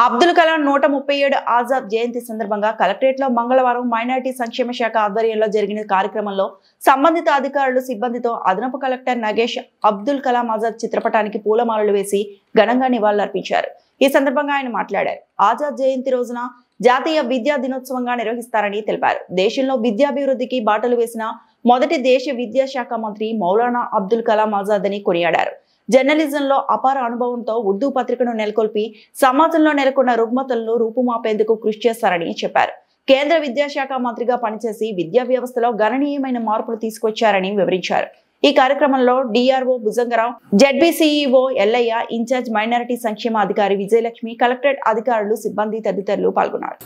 అబ్దుల్ కలాం 137 ఆజాద్ జయంతి సందర్భంగా కలెక్టరేట్ లో మంగళవారం మైనారిటీ సంక్షేమ శాఖ ఆధ్వర్యంలో జరిగిన కార్యక్రమంలో సంబంధిత అధికారులు సిబ్బందితో అదనపు కలెక్టర్ నగేష్ అబ్దుల్ కలాం ఆజాద్ చిత్రపటానికి పూలమాలలు వేసి ఘనంగా నివాళులర్పించారు. ఈ సందర్భంగా ఆయన మాట్లాడారు. ఆజాద్ జయంతి రోజున జాతీయ విద్యా దినోత్సవంగా నిర్వహిస్తారని తెలిపారు. దేశంలో విద్యాభివృద్ధికి బాటలు వేసిన మొదటి దేశ విద్యాశాఖ మంత్రి మౌలానా అబ్దుల్ కలాం ఆజాద్ అని కొనియాడారు. జర్నలిజంలో అపార అనుభవంతో ఉర్దూ పత్రికను నెలకొల్పి సమాజంలో నెలకొన్న రుగ్మతలను రూపుమాపేందుకు కృషి చేస్తారని చెప్పారు. కేంద్ర విద్యాశాఖ మంత్రిగా పనిచేసి విద్యా వ్యవస్థలో గణనీయమైన మార్పులు తీసుకొచ్చారని వివరించారు. ఈ కార్యక్రమంలో DRO Bhujangarao, ZP CEO Ellaiah, incharge minority సంక్షేమ అధికారి విజయలక్ష్మి, కలెక్టరేట్ అధికారులు, సిబ్బంది తదితరులు పాల్గొన్నారు.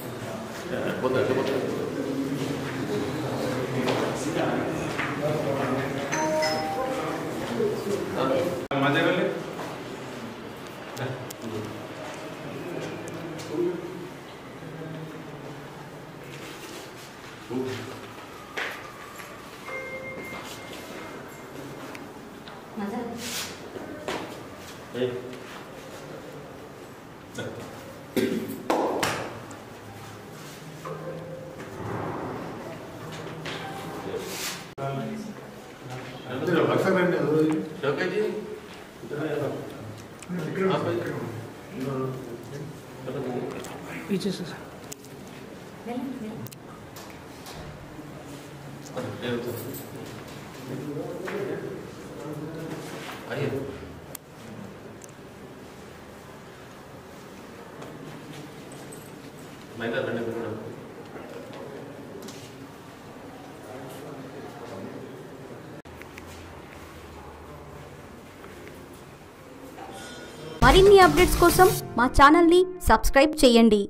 पीछे से आइए మరిన్ని అప్డేట్స్ కోసం మా ఛానల్ ని సబ్స్క్రైబ్ చేయండి.